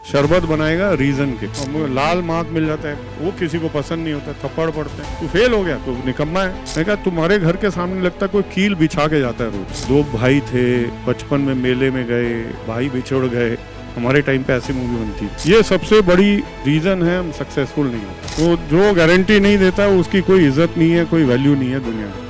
शरबत बनाएगा रीजन के, और लाल मार्क मिल जाता है, वो किसी को पसंद नहीं होता, थप्पड़ पड़ते हैं, तू फेल हो गया, तू निकम्मा है। मैं कहा तुम्हारे घर के सामने लगता कोई कील बिछा के जाता है रोज। दो भाई थे, बचपन में मेले में गए, भाई बिछड़ गए, हमारे टाइम पे ऐसी मूवी बनती है। ये सबसे बड़ी रीजन है हम सक्सेसफुल नहीं होते। तो जो गारंटी नहीं देता है उसकी कोई इज्जत नहीं है, कोई वैल्यू नहीं है दुनिया में।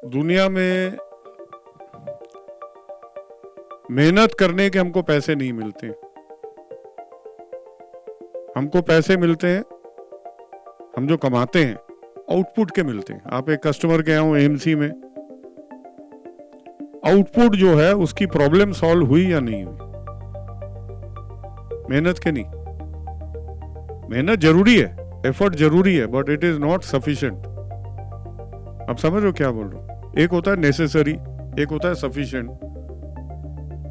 दुनिया में मेहनत करने के हमको पैसे नहीं मिलते, हमको पैसे मिलते हैं, हम जो कमाते हैं आउटपुट के मिलते हैं। आप एक कस्टमर के यहाँ एएमसी में, आउटपुट जो है उसकी प्रॉब्लम सॉल्व हुई या नहीं हुई, मेहनत के नहीं। मेहनत जरूरी है, एफर्ट जरूरी है, but it is not sufficient. आप समझ रहे हो क्या बोल रहा हूं? एक होता है नेसेसरी, एक होता है सफिशिएंट।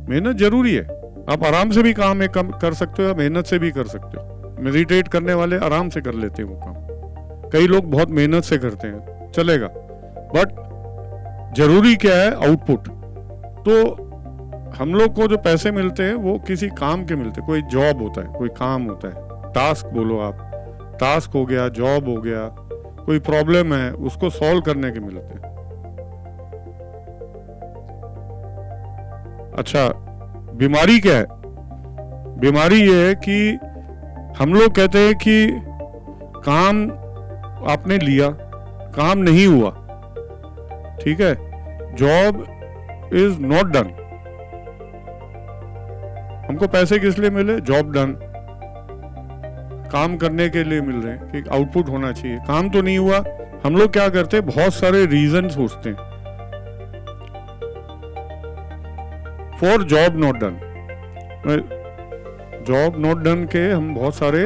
मेहनत जरूरी है। आप आराम से भी काम एक कर सकते हो, मेहनत से भी कर सकते हो। मेडिटेट करने वाले आराम से कर लेते हैं वो काम, कई लोग बहुत मेहनत से करते हैं, चलेगा। बट जरूरी क्या है? आउटपुट। तो हम लोग को जो पैसे मिलते हैं वो किसी काम के मिलते हैं। कोई जॉब होता है, कोई काम होता है, टास्क बोलो आप, टास्क हो गया, जॉब हो गया, कोई प्रॉब्लम है उसको सॉल्व करने के मिलते हैं। अच्छा, बीमारी क्या है? बीमारी ये है कि हम लोग कहते हैं कि काम आपने लिया, काम नहीं हुआ, ठीक है, जॉब इज नॉट डन। हमको पैसे किस लिए मिले? जॉब डन, काम करने के लिए मिल रहे हैं कि आउटपुट होना चाहिए। काम तो नहीं हुआ। हम लोग क्या करते हैं, बहुत सारे रीजन सोचते हैं for job not done. Job not done के हम बहुत सारे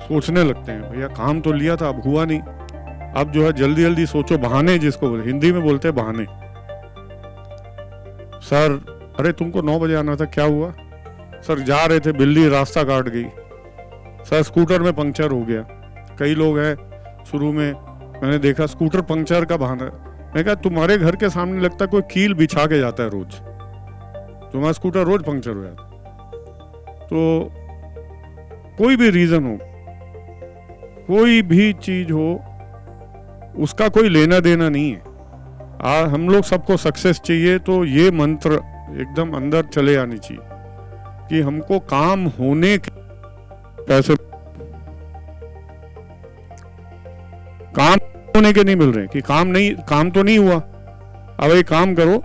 सोचने लगते हैं, भैया काम तो लिया था, अब हुआ नहीं। अब जो है जल्दी जल्दी सोचो, बहाने जिसको बोलते, हिंदी में बोलते हैं बहाने। सर, अरे तुमको 9 बजे आना था, क्या हुआ? सर जा रहे थे, बिल्ली रास्ता काट गई। सर स्कूटर में पंक्चर हो गया। कई लोग हैं, शुरू में मैंने देखा स्कूटर पंक्चर का बहाना। मैं कहा तुम्हारे घर के सामने लगता कोई कील बिछा के जाता है रोज, तुम्हारा स्कूटर रोज पंक्चर हो जाता। तो कोई भी रीजन हो, कोई भी चीज हो, उसका कोई लेना देना नहीं है। हम लोग सबको सक्सेस चाहिए, तो ये मंत्र एकदम अंदर चले आनी चाहिए कि हमको काम होने के पैसे, काम होने के नहीं मिल रहे, कि काम तो नहीं हुआ। अब एक काम करो,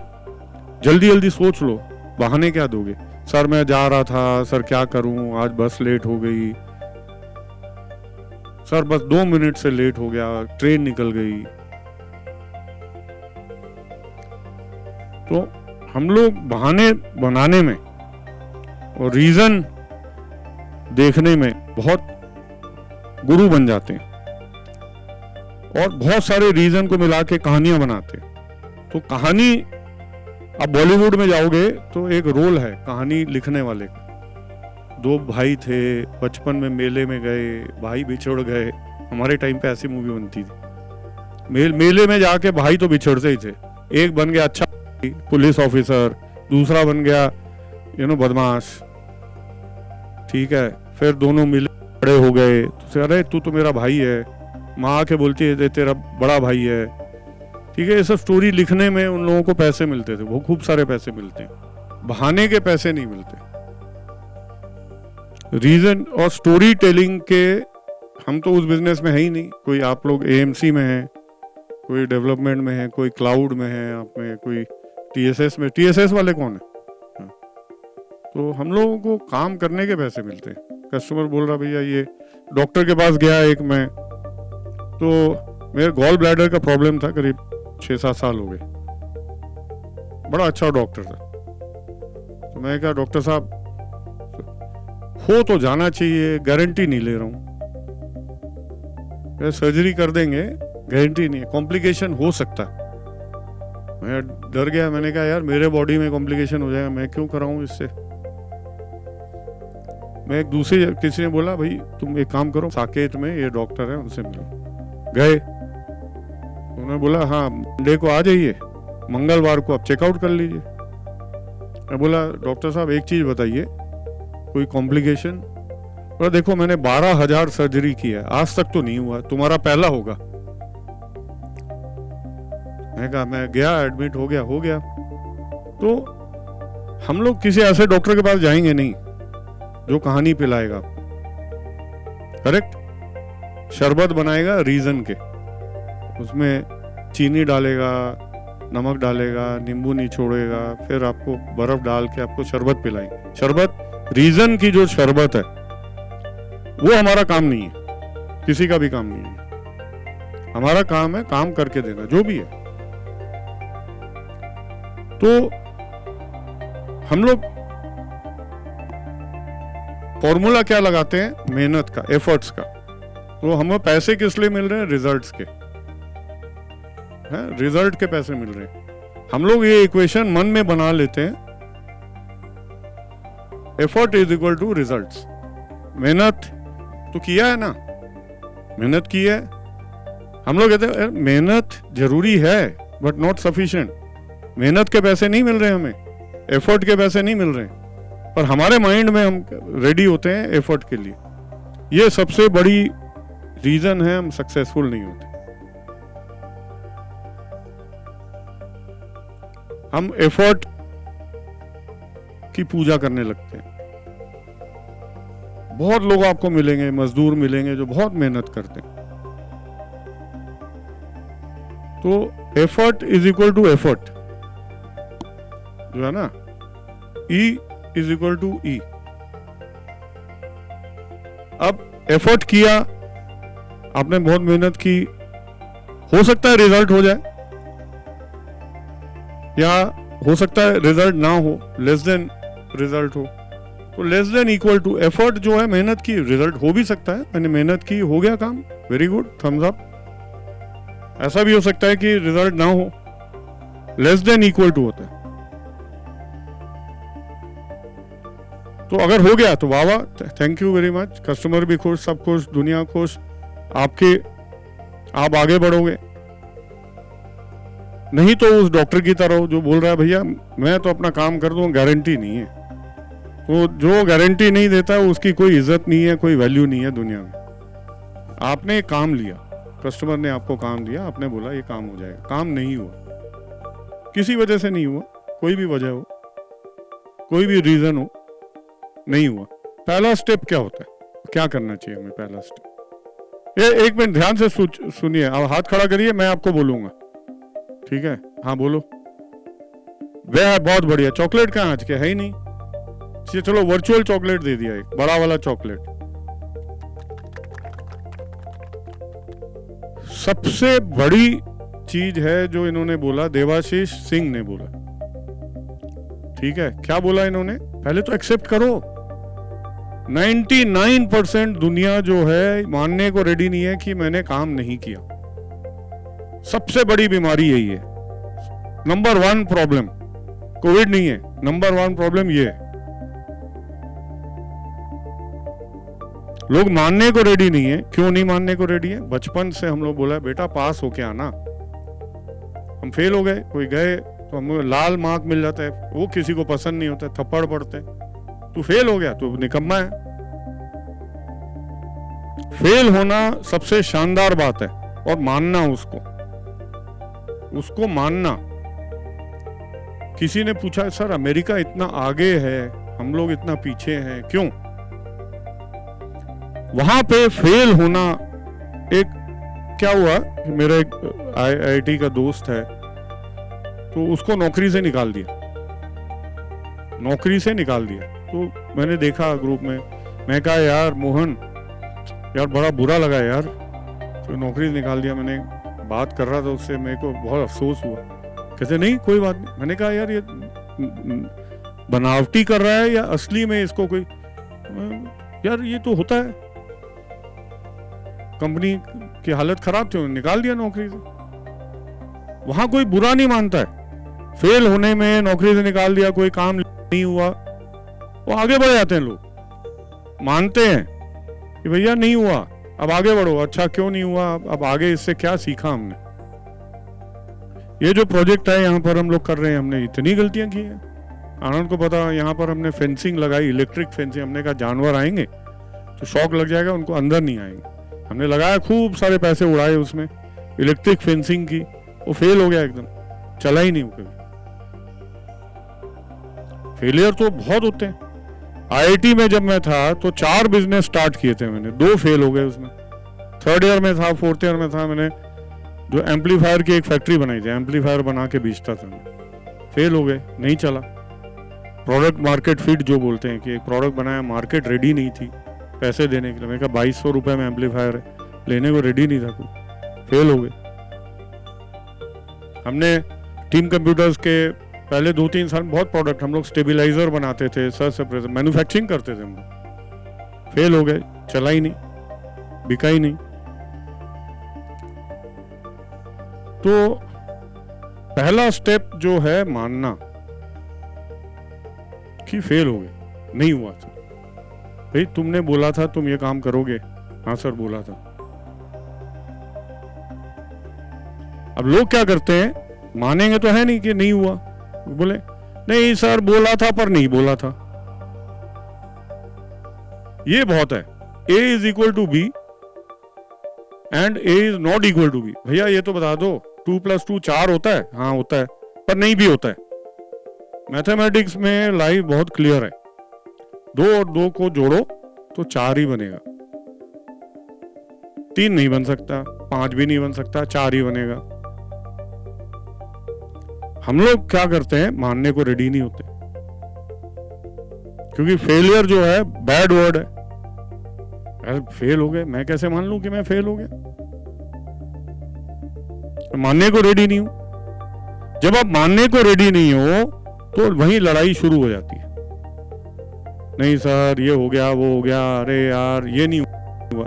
जल्दी जल्दी सोच लो, बहाने क्या दोगे? सर मैं जा रहा था, सर क्या करूं, आज बस लेट हो गई, सर बस 2 मिनट से लेट हो गया, ट्रेन निकल गई। तो हम लोग बहाने बनाने में और रीजन देखने में बहुत गुरु बन जाते हैं, और बहुत सारे रीजन को मिला के कहानियां बनाते हैं। तो कहानी, अब बॉलीवुड में जाओगे तो एक रोल है कहानी लिखने वाले का। 2 भाई थे, बचपन में मेले में गए, भाई बिछड़ गए, हमारे टाइम पे ऐसी मूवी बनती थी। मेले में जाके भाई तो बिछड़ते ही थे। एक बन गया अच्छा पुलिस ऑफिसर, दूसरा बन गया बदमाश, ठीक है। फिर दोनों मिले, बड़े हो गए, तो अरे तू तो मेरा भाई है, माँ के बोलती है तेरा बड़ा भाई है, ठीक है। ये सब स्टोरी लिखने में उन लोगों को पैसे मिलते थे, वो खूब सारे पैसे मिलते हैं। बहाने के पैसे नहीं मिलते, रीजन और स्टोरी टेलिंग के। हम तो उस बिजनेस में है ही नहीं। कोई आप लोग एएमसी में है, कोई डेवलपमेंट में है, कोई क्लाउड में है, आप में कोई टीएसएस में। टीएसएस वाले कौन है? तो हम लोगों को काम करने के पैसे मिलते हैं। कस्टमर बोल रहा भैया ये, डॉक्टर के पास गया एक मैं, तो मेरे गॉल ब्लैडर का प्रॉब्लम था, करीब 6-7 साल हो गए, बड़ा अच्छा डॉक्टर था। तो मैं कहा डॉक्टर साहब हो तो जाना चाहिए, गारंटी नहीं ले रहा हूँ, सर्जरी कर देंगे, गारंटी नहीं है, कॉम्प्लिकेशन हो सकता है। मैं डर गया, मैंने कहा यार मेरे बॉडी में कॉम्प्लिकेशन हो जाएगा, मैं क्यों कराऊं इससे। मैं एक दूसरे किसी ने बोला भाई तुम एक काम करो, साकेत में ये डॉक्टर है उनसे मिलो। गए, उन्होंने बोला हाँ मंडे को आ जाइए, मंगलवार को आप चेकआउट कर लीजिए। मैं बोला डॉक्टर साहब एक चीज बताइए, कोई कॉम्प्लिकेशन? बोला देखो मैंने 12,000 सर्जरी की है, आज तक तो नहीं हुआ, तुम्हारा पहला होगा। मैं कहा मैं गया, एडमिट हो गया। तो हम लोग किसी ऐसे डॉक्टर के पास जाएंगे नहीं जो कहानी पिलाएगा, करेक्ट? शरबत बनाएगा रीजन के, उसमें चीनी डालेगा, नमक डालेगा, नींबू नहीं छोड़ेगा, फिर आपको बर्फ डाल के आपको शरबत पिलाएंगे। शरबत रीजन की जो शरबत है वो हमारा काम नहीं है, किसी का भी काम नहीं है। हमारा काम है काम करके देना जो भी है। तो हम लोग फॉर्मूला क्या लगाते हैं? मेहनत का, एफर्ट्स का। तो हमें पैसे किस लिए मिल रहे हैं? रिजल्ट्स के, हैं? रिजल्ट के पैसे मिल रहे हैं। हम लोग ये इक्वेशन मन में बना लेते हैं, effort is equal to results. मेहनत तो किया है ना, मेहनत की है। हम लोग कहते हैं मेहनत जरूरी है बट नॉट सफिशिएंट। मेहनत के पैसे नहीं मिल रहे हमें, एफर्ट के पैसे नहीं मिल रहे, पर हमारे माइंड में हम रेडी होते हैं एफर्ट के लिए। ये सबसे बड़ी रीजन है हम सक्सेसफुल नहीं होते। हम एफर्ट की पूजा करने लगते हैं। बहुत लोग आपको मिलेंगे, मजदूर मिलेंगे जो बहुत मेहनत करते हैं। तो effort is equal to effort, जो है ना, E is equal to E। अब एफर्ट किया आपने, बहुत मेहनत की, हो सकता है रिजल्ट हो जाए या हो सकता है रिजल्ट ना हो, लेस देन रिजल्ट हो। तो less than equal to effort जो है, मेहनत की, रिजल्ट हो भी सकता है। मैंने मेहनत की, हो गया काम, वेरी गुड, थम्स अप। ऐसा भी हो सकता है कि रिजल्ट ना हो, लेस देन इक्वल टू होता है। तो अगर हो गया तो वाह वाह, thank you very much, customer भी खुश, सब खुश, दुनिया खुश, आप आगे बढ़ोगे। नहीं तो उस डॉक्टर की तरह जो बोल रहा है भैया मैं तो अपना काम कर दूं, गारंटी नहीं है। तो जो गारंटी नहीं देता है उसकी कोई इज्जत नहीं है, कोई वैल्यू नहीं है दुनिया में। आपने काम लिया, कस्टमर ने आपको काम दिया, आपने बोला ये काम हो जाएगा, काम नहीं हुआ, किसी वजह से नहीं हुआ, कोई भी वजह हो, कोई भी रीजन हो, नहीं हुआ। पहला स्टेप क्या होता है, क्या करना चाहिए हमें? पहला स्टेप, ये एक मिनट ध्यान से सुनिए, आप हाथ खड़ा करिए, मैं आपको बोलूंगा, ठीक है? हाँ बोलो। वह है, बहुत बढ़िया। चॉकलेट कहाँ आज के है ही नहीं, चलो वर्चुअल चॉकलेट दे दिया, एक बड़ा वाला चॉकलेट। सबसे बड़ी चीज है जो इन्होंने बोला, देवाशीष सिंह ने बोला, ठीक है? क्या बोला इन्होंने? पहले तो एक्सेप्ट करो। 99% दुनिया जो है मानने को रेडी नहीं है कि मैंने काम नहीं किया। सबसे बड़ी बीमारी यही है। नंबर 1 प्रॉब्लम कोविड नहीं है, नंबर 1 प्रॉब्लम ये है। लोग मानने को रेडी नहीं है। क्यों नहीं मानने को रेडी है? बचपन से हम लोग बोला बेटा पास होके आना, हम फेल हो गए, कोई गए तो हमें लाल मार्क मिल जाता है, वो किसी को पसंद नहीं होता, थप्पड़ पड़ते हैं, तू फेल हो गया, तू निकम्मा है। फेल होना सबसे शानदार बात है, और मानना उसको मानना। किसी ने पूछा सर अमेरिका इतना आगे है, हम लोग इतना पीछे हैं, क्यों? वहां पे फेल होना, एक क्या हुआ, मेरा एक IIT का दोस्त है, तो उसको नौकरी से निकाल दिया, तो मैंने देखा ग्रुप में, मैं कहा यार मोहन यार बड़ा बुरा लगा यार, तो नौकरी से निकाल दिया। मैंने बात कर रहा था उससे, मेरे को बहुत अफसोस हुआ। कहते नहीं कोई बात नहीं। मैंने कहा यार ये बनावटी कर रहा है या असली में इसको कोई, यार ये तो होता है, कंपनी की हालत खराब थी, निकाल दिया नौकरी से। वहां कोई बुरा नहीं मानता है, फेल होने में, नौकरी से निकाल दिया, कोई काम नहीं हुआ, वो आगे बढ़ जाते हैं। लोग मानते हैं कि भैया नहीं हुआ, अब आगे बढ़ो। अच्छा क्यों नहीं हुआ, अब आगे इससे क्या सीखा हमने, ये जो प्रोजेक्ट है यहाँ पर हम लोग कर रहे हैं, हमने इतनी गलतियां की हैं। आनंद को पता, यहाँ पर हमने फेंसिंग लगाई, इलेक्ट्रिक फेंसिंग। हमने कहा जानवर आएंगे तो शॉक लग जाएगा, उनको अंदर नहीं आएंगे। हमने लगाया, खूब सारे पैसे उड़ाए उसमें, इलेक्ट्रिक फेंसिंग की। वो फेल हो गया एकदम, चला ही नहीं वो कभी। फेलियर तो बहुत होते हैं। आईआईटी में जब मैं था तो 4 बिजनेस स्टार्ट किए थे मैंने, 2 फेल हो गए उसमें। 3rd ईयर में था, 4th ईयर में था, मैंने जो एम्पलीफायर की एक फैक्ट्री बनाई थी, एम्पलीफायर बना के बेचता था मैं। फेल हो गए, नहीं चला। प्रोडक्ट मार्केट फिट जो बोलते हैं कि एक प्रोडक्ट बनाया, मार्केट रेडी नहीं थी पैसे देने के लिए। मैंने कहा 2200 रुपए में एम्पलीफायर है, लेने को रेडी नहीं था कोई, फेल हो गए। हमने टीम कंप्यूटर्स के पहले 2-3 साल बहुत प्रोडक्ट, हम लोग स्टेबिलाईजर बनाते थे, सर सप्रेसर, मैन्युफैक्चरिंग करते थे हम लोग। फेल हो गए, चला ही नहीं, बिका ही नहीं। तो पहला स्टेप जो है मानना कि फेल हो गए, नहीं हुआ था। भाई तुमने बोला था तुम ये काम करोगे, हाँ सर बोला था। अब लोग क्या करते हैं, मानेंगे तो है नहीं कि नहीं हुआ, बोले नहीं सर बोला था पर नहीं बोला था। ये बहुत है। A is equal to B and A is not equal to B. भैया ये तो बता दो 2 + 2 4 होता है, हाँ होता है, पर नहीं भी होता है। मैथमेटिक्स में लाइफ बहुत क्लियर है, 2 और 2 को जोड़ो तो 4 ही बनेगा, 3 नहीं बन सकता, 5 भी नहीं बन सकता, 4 ही बनेगा। हम लोग क्या करते हैं, मानने को रेडी नहीं होते, क्योंकि फेलियर जो है बैड वर्ड है। यार फेल हो गए, मैं कैसे मान लूं कि मैं फेल हो गया? मानने को रेडी नहीं हूं। जब आप मानने को रेडी नहीं हो तो वहीं लड़ाई शुरू हो जाती है। नहीं सर ये हो गया, वो हो गया, अरे यार ये नहीं हुआ,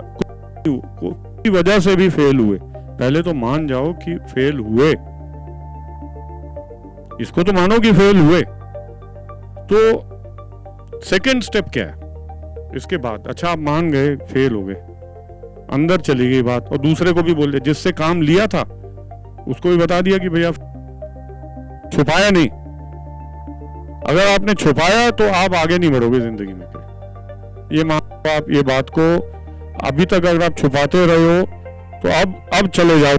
कोई वजह से भी फेल हुए। पहले तो मान जाओ कि फेल हुए, इसको तो मानो कि फेल हुए। तो सेकंड स्टेप क्या है इसके बाद? अच्छा आप मान गए, फेल हो गए, अंदर चली गई बात, और दूसरे को भी बोल दिया, जिससे काम लिया था उसको भी बता दिया कि भैया छुपाया नहीं। अगर आपने छुपाया तो आप आगे नहीं बढ़ोगे जिंदगी में। ये मान आप ये बात को अभी तक अगर आप छुपाते रहे हो तो अब चले जाओ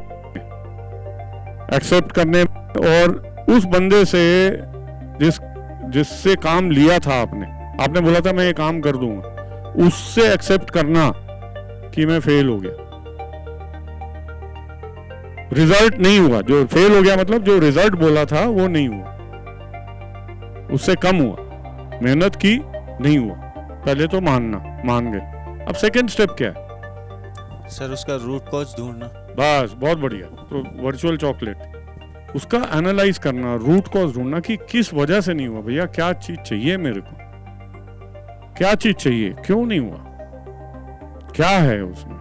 एक्सेप्ट करने, और उस बंदे से जिससे काम लिया था आपने बोला था मैं ये काम कर दूंगा, उससे एक्सेप्ट करना कि मैं फेल हो गया, रिजल्ट नहीं हुआ। जो फेल हो गया मतलब जो रिजल्ट बोला था वो नहीं हुआ, उससे कम हुआ, मेहनत की नहीं हुआ। पहले तो मान गए। अब सेकंड स्टेप क्या है सर? उसका रूट कॉज ढूंढना। बस बहुत बढ़िया। तो वर्चुअल चॉकलेट, उसका एनालाइज करना, रूट कॉज ढूंढना कि किस वजह से नहीं हुआ। भैया क्या चीज चाहिए मेरे को, क्या चीज चाहिए, क्यों नहीं हुआ, क्या है उसमें,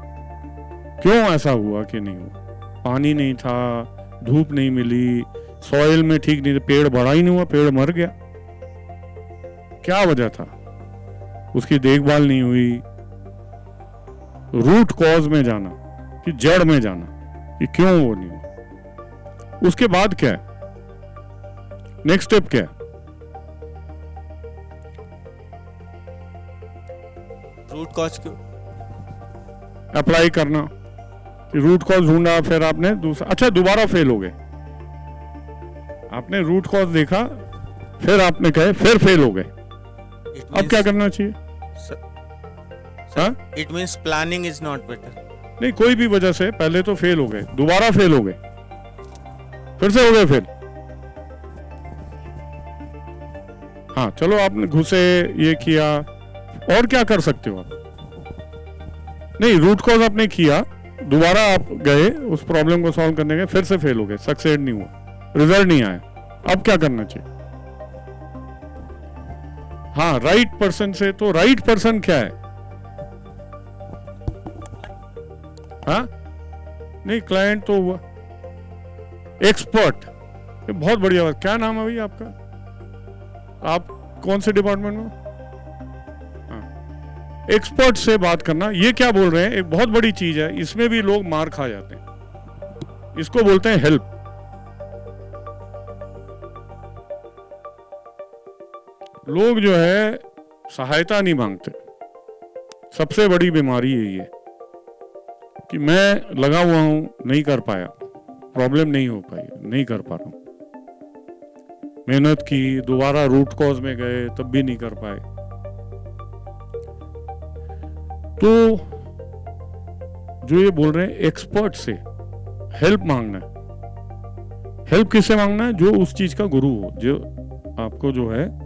क्यों ऐसा हुआ कि नहीं हुआ? पानी नहीं था, धूप नहीं मिली, सॉइल में ठीक नहीं था, पेड़ बड़ा ही नहीं हुआ, पेड़ मर गया, क्या वजह था? उसकी देखभाल नहीं हुई। रूट कॉज में जाना, कि जड़ में जाना कि क्यों वो नहीं हुआ। उसके बाद क्या है, नेक्स्ट स्टेप क्या है? रूट कॉज को अप्लाई करना, कि रूट कॉज ढूंढा, फिर आपने दूसरा, अच्छा दोबारा फेल हो गए, आपने रूट कॉज देखा, फिर आपने कहे, फिर फेल हो गए, अब क्या करना चाहिए? It means planning is not better. नहीं, कोई भी वजह से पहले तो फेल हो गए, दोबारा फेल हो गए, फिर से हो गए फेल। हाँ चलो आपने घुसे, ये किया, और क्या कर सकते हो आप? नहीं, रूट कॉज आपने किया, दोबारा आप गए उस प्रॉब्लम को सॉल्व करने के, फिर से फेल हो गए, सक्सेस नहीं हुआ, रिजल्ट नहीं आया, अब क्या करना चाहिए? हाँ राइट पर्सन से। तो राइट पर्सन क्या है? हाँ नहीं, क्लाइंट तो हुआ, एक्सपर्ट, ये बहुत बढ़िया बात। क्या नाम है भैया आपका? आप कौन से डिपार्टमेंट में? हाँ, एक्सपर्ट से बात करना। ये क्या बोल रहे हैं, एक बहुत बड़ी चीज है, इसमें भी लोग मार खा जाते हैं। इसको बोलते हैं हेल्प। लोग जो है सहायता नहीं मांगते। सबसे बड़ी बीमारी है ये कि मैं लगा हुआ हूं, नहीं कर पाया, प्रॉब्लम नहीं हो पाई, नहीं कर पा रहा हूं, मेहनत की, दोबारा रूट कॉज में गए तब भी नहीं कर पाए। तो जो ये बोल रहे हैं एक्सपर्ट से हेल्प मांगना है। हेल्प किससे मांगना है? जो उस चीज का गुरु हो, जो आपको जो है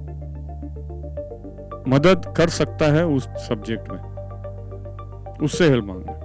मदद कर सकता है उस सब्जेक्ट में, उससे हेल्प मांगना है।